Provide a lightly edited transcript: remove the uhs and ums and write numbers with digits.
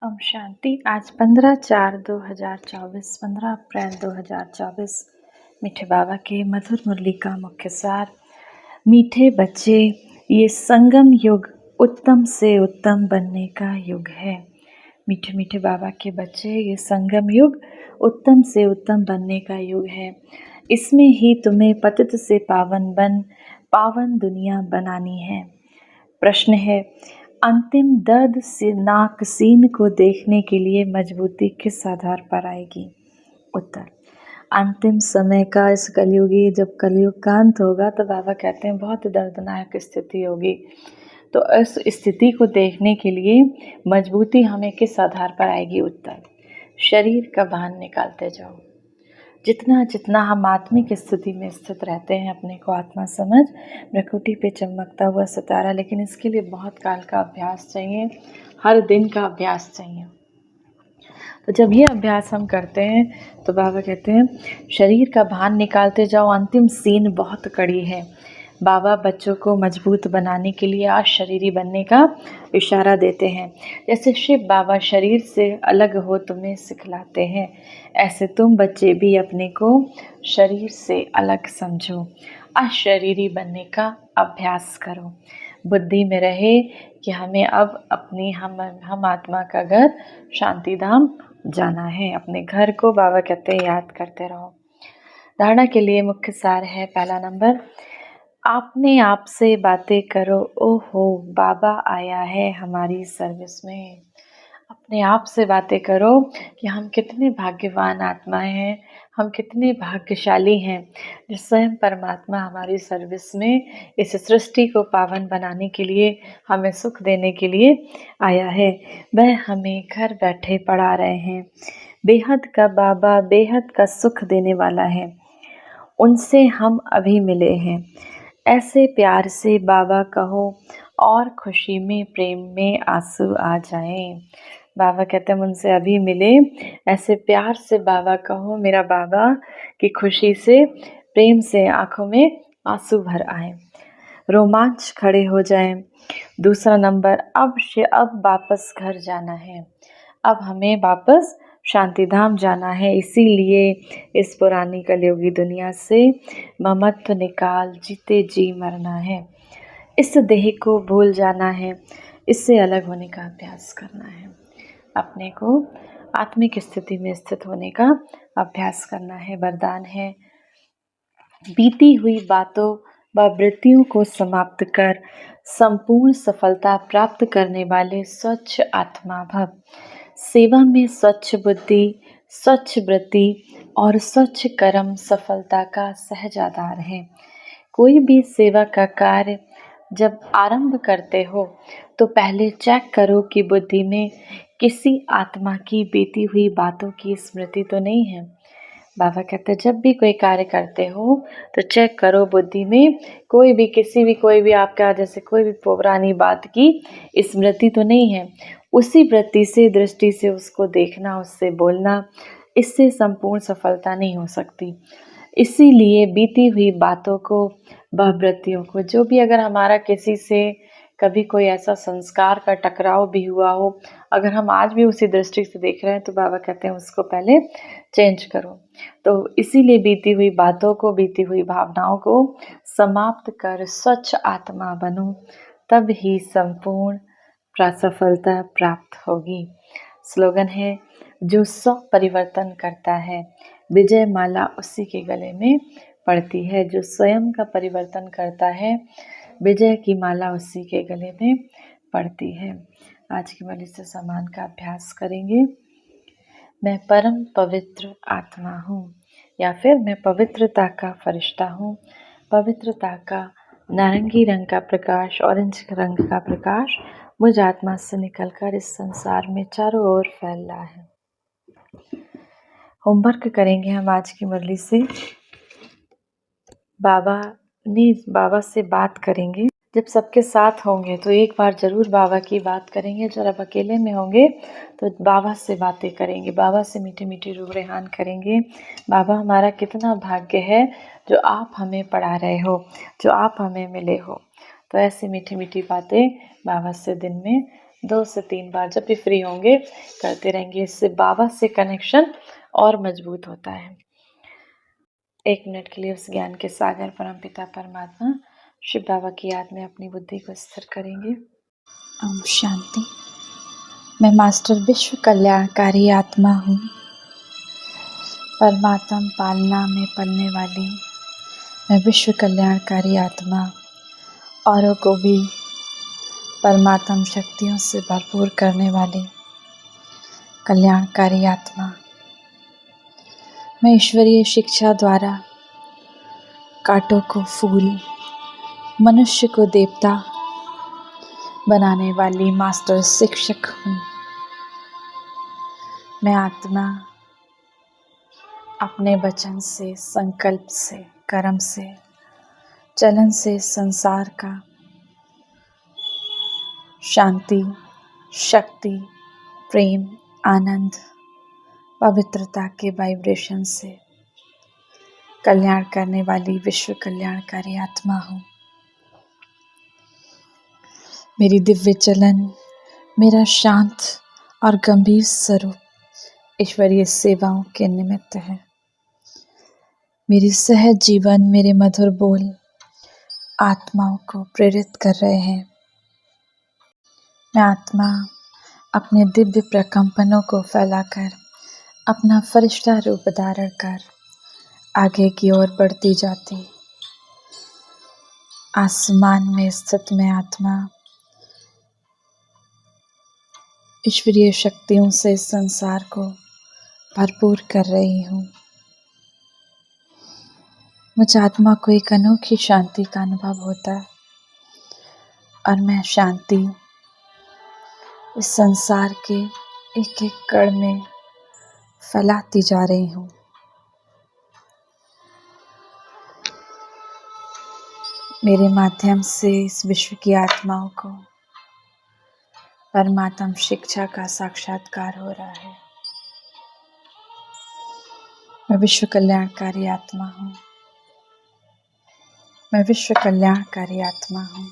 ओम शांति। आज 15/4/2024 15 अप्रैल 2024। मीठे बाबा के मधुर मुरली का मुख्य सार। मीठे बच्चे, ये संगम युग उत्तम से उत्तम बनने का युग है। मीठे मीठे बाबा के बच्चे, ये संगम युग उत्तम से उत्तम बनने का युग है। इसमें ही तुम्हें पतित से पावन बन पावन दुनिया बनानी है। प्रश्न है, अंतिम दर्द से नाक सीन को देखने के लिए मजबूती किस आधार पर आएगी? उत्तर, अंतिम समय का इस कलयुगी जब कलयुग का अंत होगा तो बाबा कहते हैं बहुत दर्दनाक स्थिति होगी। तो इस स्थिति को देखने के लिए मजबूती हमें किस आधार पर आएगी? उत्तर, शरीर का भान निकालते जाओ। जितना जितना हम आत्मिक स्थिति में स्थित रहते हैं, अपने को आत्मा समझ, प्रकृति पे चमकता हुआ सितारा, लेकिन इसके लिए बहुत काल का अभ्यास चाहिए, हर दिन का अभ्यास चाहिए। तो जब ये अभ्यास हम करते हैं तो बाबा कहते हैं शरीर का भान निकालते जाओ, अंतिम सीन बहुत कड़ी है। बाबा बच्चों को मजबूत बनाने के लिए आज शरीरी बनने का इशारा देते हैं। जैसे शिव बाबा शरीर से अलग हो तुम्हें सिखलाते हैं, ऐसे तुम बच्चे भी अपने को शरीर से अलग समझो, अशरीरी बनने का अभ्यास करो। बुद्धि में रहे कि हमें अब अपनी हम आत्मा का घर शांति धाम जाना है। अपने घर को बाबा कहते हैं याद करते रहो। धारणा के लिए मुख्य सार है, पहला नंबर, अपने आप से बातें करो। ओहो, बाबा आया है हमारी सर्विस में। अपने आप से बातें करो कि हम कितने भाग्यवान आत्माएं हैं, हम कितने भाग्यशाली हैं जो स्वयं परमात्मा हमारी सर्विस में इस सृष्टि को पावन बनाने के लिए, हमें सुख देने के लिए आया है। वह हमें घर बैठे पढ़ा रहे हैं। बेहद का बाबा बेहद का सुख देने वाला है, उनसे हम अभी मिले हैं। ऐसे प्यार से बाबा कहो और खुशी में प्रेम में आंसू आ जाएं। बाबा कहते हैं उनसे अभी मिले, ऐसे प्यार से बाबा कहो, मेरा बाबा की खुशी से प्रेम से आंखों में आंसू भर आए, रोमांच खड़े हो जाएं। दूसरा नंबर, अब वापस घर जाना है। अब हमें वापस शांति धाम जाना है, इसीलिए इस पुरानी कलयुगी दुनिया से ममत्व निकाल जीते जी मरना है। इस देह को भूल जाना है, इससे अलग होने का अभ्यास करना है। अपने को आत्मिक स्थिति में स्थित होने का अभ्यास करना है। वरदान है, बीती हुई बातों व वृत्तियों को समाप्त कर संपूर्ण सफलता प्राप्त करने वाले स्वच्छ आत्मा भव। सेवा में स्वच्छ बुद्धि, स्वच्छ वृत्ति और स्वच्छ कर्म सफलता का सहज आधार है। कोई भी सेवा का कार्य जब आरंभ करते हो तो पहले चेक करो कि बुद्धि में किसी आत्मा की बीती हुई बातों की स्मृति तो नहीं है। बाबा कहते हैं जब भी कोई कार्य करते हो तो चेक करो बुद्धि में कोई भी आपका जैसे कोई भी पुरानी बात की स्मृति तो नहीं है। उसी वृत्ति से, दृष्टि से उसको देखना, उससे बोलना, इससे संपूर्ण सफलता नहीं हो सकती। इसीलिए बीती हुई बातों को, वह वृत्तियों को, जो भी अगर हमारा किसी से कभी कोई ऐसा संस्कार का टकराव भी हुआ हो, अगर हम आज भी उसी दृष्टि से देख रहे हैं तो बाबा कहते हैं उसको पहले चेंज करो। तो इसीलिए बीती हुई बातों को, बीती हुई भावनाओं को समाप्त कर स्वच्छ आत्मा बनो, तब ही संपूर्ण सफलता प्राप्त होगी। स्लोगन है, जो सब परिवर्तन करता है विजय माला उसी के गले में पड़ती है। जो स्वयं का परिवर्तन करता है विजय की माला उसी के गले में पड़ती है। आज की वाली से सम्मान का अभ्यास करेंगे। मैं परम पवित्र आत्मा हूँ, या फिर मैं पवित्रता का फरिश्ता हूँ। पवित्रता का नारंगी रंग का प्रकाश, ऑरेंज रंग का प्रकाश मुझ आत्मा से निकलकर इस संसार में चारों ओर फैल रहा है। होमवर्क करेंगे हम आज की मुरली से। बाबा से बात करेंगे। जब सबके साथ होंगे तो एक बार ज़रूर बाबा की बात करेंगे। जब अकेले में होंगे तो बाबा से बातें करेंगे, बाबा से मीठी मीठी रूबरेहान करेंगे। बाबा, हमारा कितना भाग्य है जो आप हमें पढ़ा रहे हो, जो आप हमें मिले हो। तो ऐसी मीठी मीठी बातें बाबा से दिन में 2 से 3 बार जब भी फ्री होंगे करते रहेंगे। इससे बाबा से कनेक्शन और मजबूत होता है। 1 मिनट के लिए उस ज्ञान के सागर परमपिता परमात्मा शिव बाबा की याद में अपनी बुद्धि को स्थिर करेंगे। ओम शांति। मैं मास्टर विश्व कल्याणकारी आत्मा हूँ। परमात्मा पालना में पलने वाली मैं विश्व कल्याणकारी आत्मा, औरों को भी परमात्म शक्तियों से भरपूर करने वाली कल्याणकारी आत्मा। मैं ईश्वरीय शिक्षा द्वारा कांटों को फूल, मनुष्य को देवता बनाने वाली मास्टर शिक्षक हूँ। मैं आत्मा अपने वचन से, संकल्प से, कर्म से, चलन से संसार का शांति, शक्ति, प्रेम, आनंद, पवित्रता के वाइब्रेशन से कल्याण करने वाली विश्व कल्याणकारी आत्मा हूँ। मेरी दिव्य चलन, मेरा शांत और गंभीर स्वरूप ईश्वरीय सेवाओं के निमित्त है। मेरी सहज जीवन, मेरे मधुर बोल आत्माओं को प्रेरित कर रहे हैं। मैं आत्मा अपने दिव्य प्रकंपनों को फैलाकर अपना फरिश्ता रूप धारण कर आगे की ओर बढ़ती जाती। आसमान में स्थित मैं आत्मा ईश्वरीय शक्तियों से संसार को भरपूर कर रही हूँ। मुझ आत्मा को एक अनोखी शांति का अनुभव होता है और मैं शांति इस संसार के एक एक कण में फैलाती जा रही हूँ। मेरे माध्यम से इस विश्व की आत्माओं को परमात्म शिक्षा का साक्षात्कार हो रहा है। मैं विश्व कल्याणकारी आत्मा हूँ। मैं विश्व कल्याणकारी आत्मा हूँ।